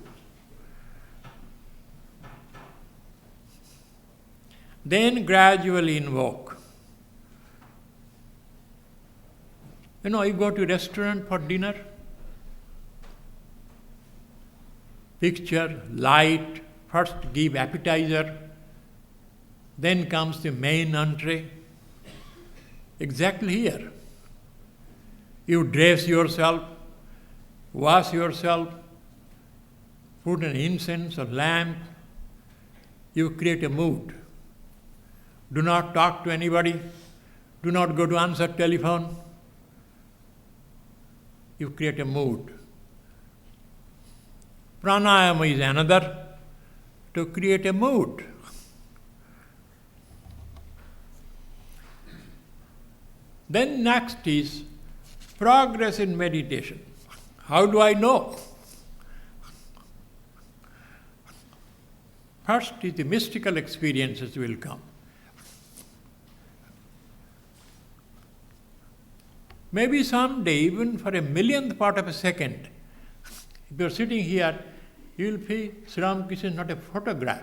Then gradually invoke. You go to a restaurant for dinner. Picture, light, first give appetizer, then comes the main entree. Exactly here. You dress yourself, wash yourself, put an incense or lamp, you create a mood. Do not talk to anybody, do not go to answer telephone. You create a mood. Pranayama is another, to create a mood. Then next is progress in meditation. How do I know? First is the mystical experiences will come. Maybe someday, even for a millionth part of a second, if you are sitting here, you will feel Sri Ramakrishna is not a photograph.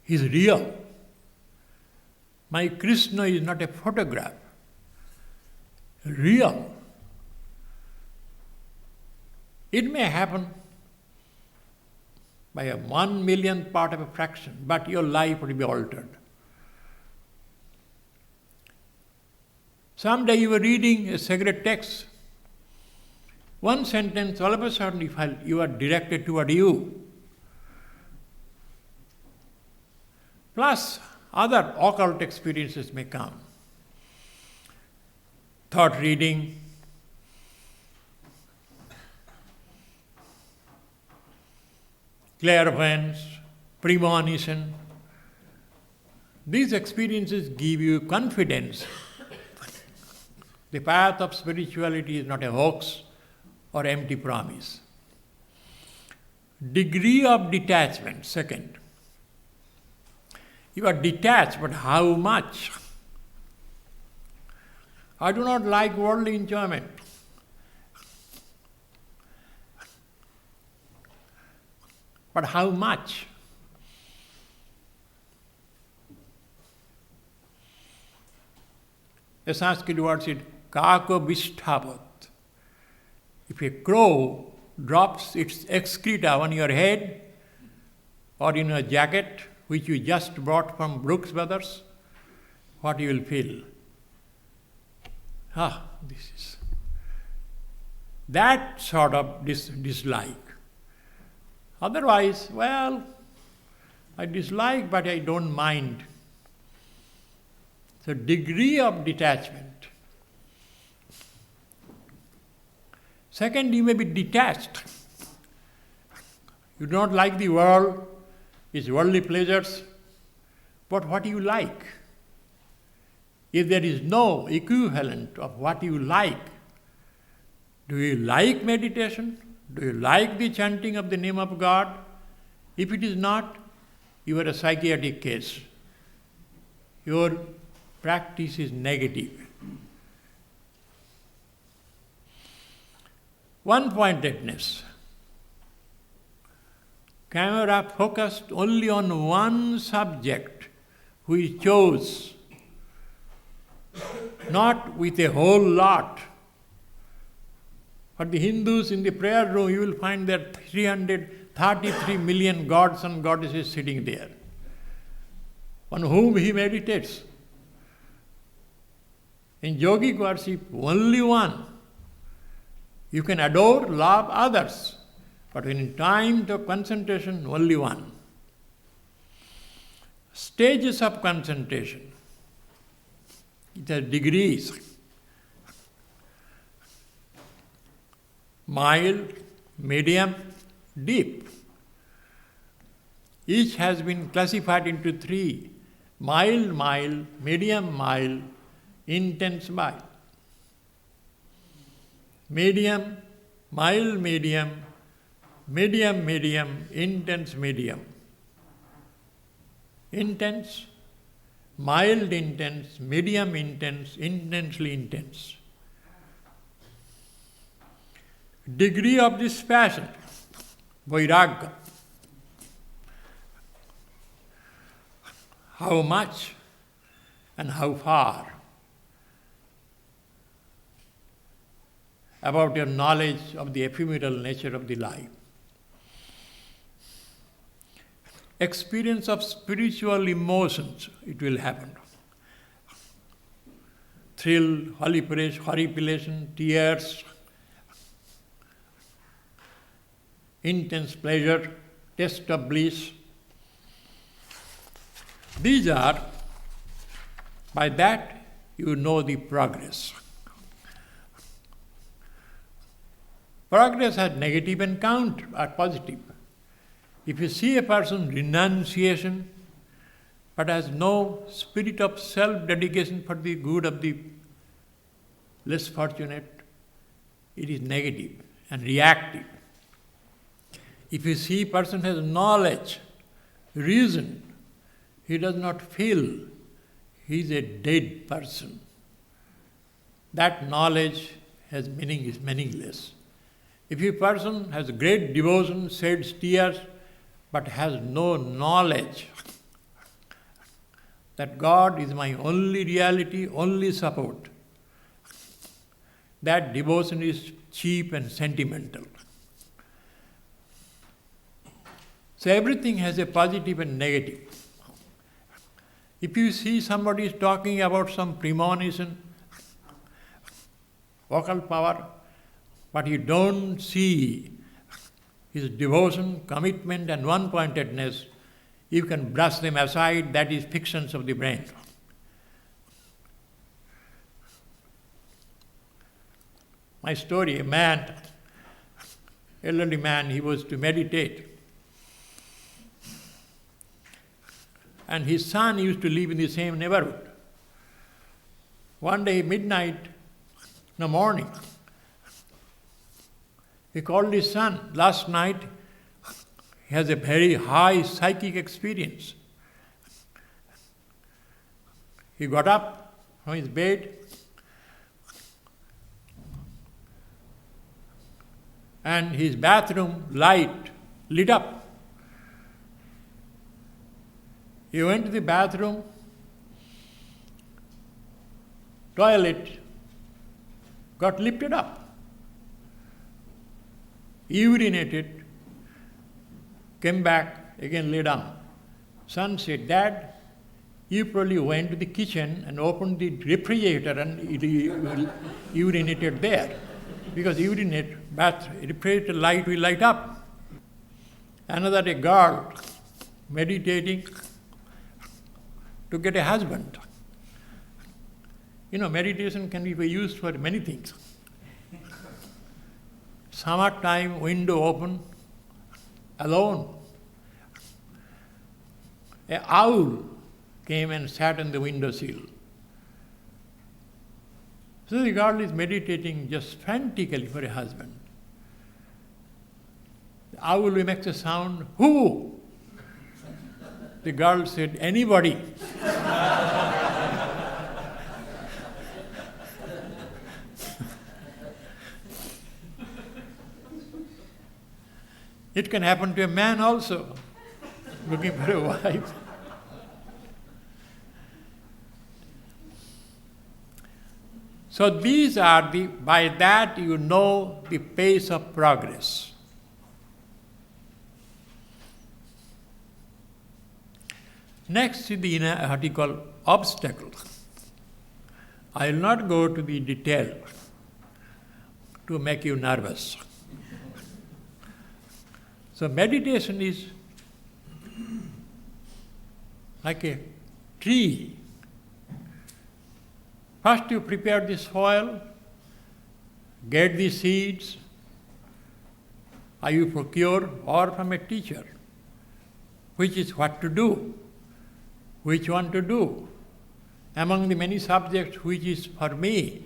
He is real. My Krishna is not a photograph. Real. It may happen by a 1,000,000th part of a fraction, but your life will be altered. Someday you were reading a sacred text. One sentence, all of a sudden you are directed toward you. Plus, other occult experiences may come. Thought reading, clairvoyance, premonition. These experiences give you confidence. The path of spirituality is not a hoax or empty promise. Degree of detachment, second. You are detached, but how much? I do not like worldly enjoyment. But how much? The Sanskrit word is kako vishtavat. If a crow drops its excreta on your head or in a jacket which you just brought from Brooks Brothers, what you will feel? This is that sort of dislike. Otherwise, I dislike, but I don't mind. So, degree of detachment. Second, you may be detached. You do not like the world, its worldly pleasures, but what you like. If there is no equivalent of what you like, do you like meditation? Do you like the chanting of the name of God? If it is not, you are a psychiatric case. Your practice is negative. One-pointedness. Camera focused only on one subject we chose, not with a whole lot. For the Hindus in the prayer room, you will find there 333 million gods and goddesses sitting there, on whom he meditates. In yogic worship, only one. You can adore, love others, but in time of concentration, only one. Stages of concentration. It has degrees. Mild, medium, deep. Each has been classified into three: mild, medium, intense, mild. Medium, mild, medium, medium, medium, intense, medium. Intense, mild intense, medium intense, intensely intense. Degree of this passion, vairagya. How much and how far? About your knowledge of the ephemeral nature of the life. Experience of spiritual emotions, it will happen. Thrill, horripilation, tears, intense pleasure, taste of bliss. These are, by that you know the progress. Progress has negative and counter or positive. If you see a person renunciation but has no spirit of self-dedication for the good of the less fortunate, it is negative and reactive. If you see a person has knowledge, reason, he does not feel, he is a dead person. That knowledge has meaning, is meaningless. If a person has great devotion, sheds tears, but has no knowledge that God is my only reality, only support, that devotion is cheap and sentimental. So everything has a positive and negative. If you see somebody is talking about some premonition, vocal power, but you don't see his devotion, commitment and one-pointedness, you can brush them aside, that is fictions of the brain. My story, a man, elderly man, he was to meditate. And his son used to live in the same neighborhood. One day, midnight, in the morning, he called his son. Last night, he has a very high psychic experience. He got up from his bed and his bathroom light lit up. He went to the bathroom, toilet got lifted up, urinated, came back, again lay down. Son said, "Dad, you probably went to the kitchen and opened the refrigerator and urinated there, because refrigerator light will light up." Another day, girl meditating to get a husband. Meditation can be used for many things. Summertime, window open, alone. An owl came and sat on the windowsill. So the girl is meditating just frantically for a husband. The owl makes a sound, "Who?" The girl said, "Anybody." It can happen to a man also, looking for a wife. So these are by that you know the pace of progress. Next is the what you call obstacles. I will not go to the detail to make you nervous. So meditation is like a tree. First you prepare the soil, get the seeds, or you procure or from a teacher, which is what to do, which one to do, among the many subjects which is for me.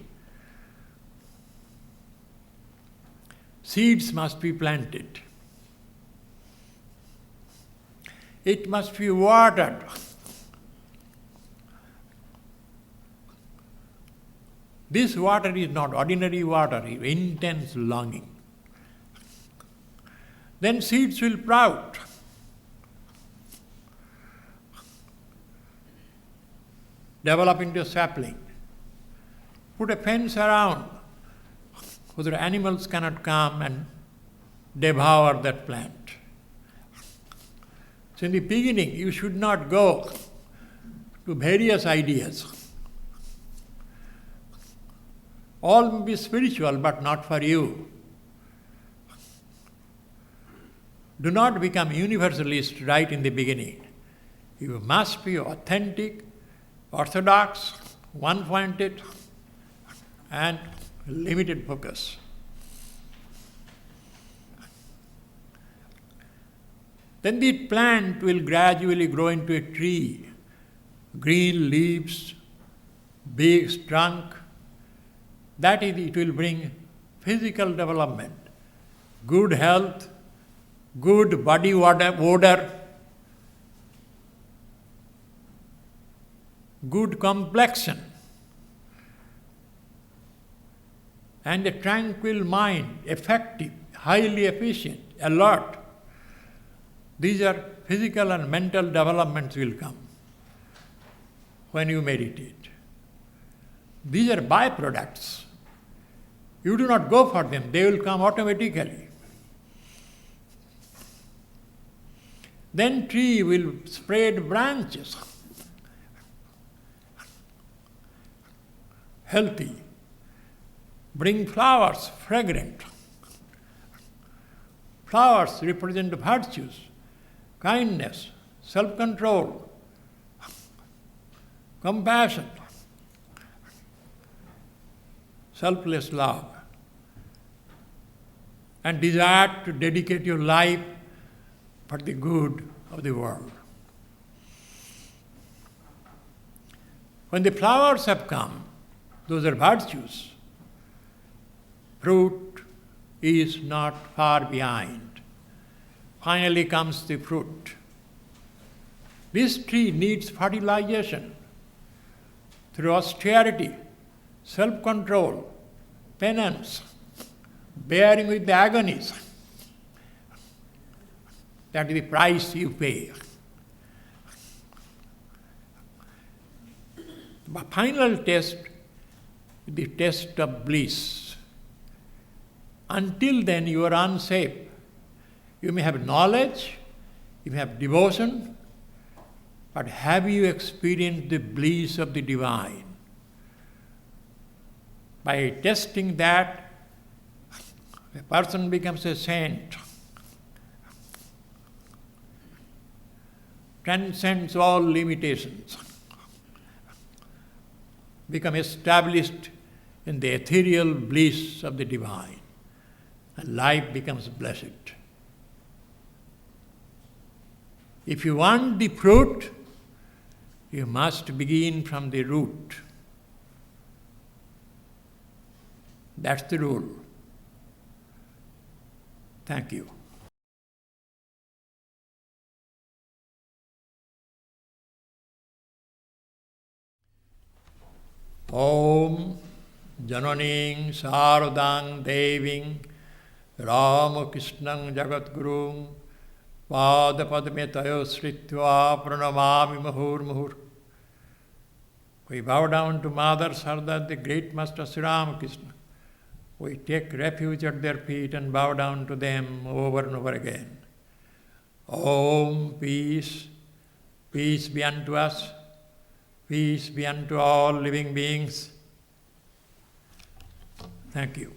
Seeds must be planted. it must be watered. This water is not ordinary water, it's intense longing. Then seeds will sprout. Develop into a sapling. Put a fence around so that animals cannot come and devour that plant. So in the beginning, you should not go to various ideas. All may be spiritual, but not for you. Do not become universalist right in the beginning. You must be authentic, orthodox, one-pointed, and limited focus. Then the plant will gradually grow into a tree. Green leaves, big trunk. That is, it will bring physical development, good health, good body odor, good complexion, and a tranquil mind, effective, highly efficient, alert. These are physical and mental developments will come when you meditate. These are byproducts. You do not go for them, they will come automatically. Then tree will spread branches, healthy, bring flowers, fragrant. Flowers represent virtues, kindness, self-control, compassion, selfless love, and desire to dedicate your life for the good of the world. When the flowers have come, those are virtues. Fruit is not far behind. Finally comes the fruit. This tree needs fertilization through austerity, self-control, penance, bearing with the agonies. That is the price you pay. The final test is the test of bliss. Until then, you are unsafe. You may have knowledge, you may have devotion, but have you experienced the bliss of the divine? By testing that, a person becomes a saint, transcends all limitations, become established in the ethereal bliss of the divine, and life becomes blessed. If you want the fruit, you must begin from the root. That's the rule. Thank you. Om Jananing Saradang Deving Ramakrishna Jagatgurung Padapadmetayo Sritva Pranamami Mahur Mahur. We bow down to Mother Sarda, the great Master Sri Ramakrishna. We take refuge at their feet and bow down to them over and over again. Om, peace, peace be unto us, peace be unto all living beings. Thank you.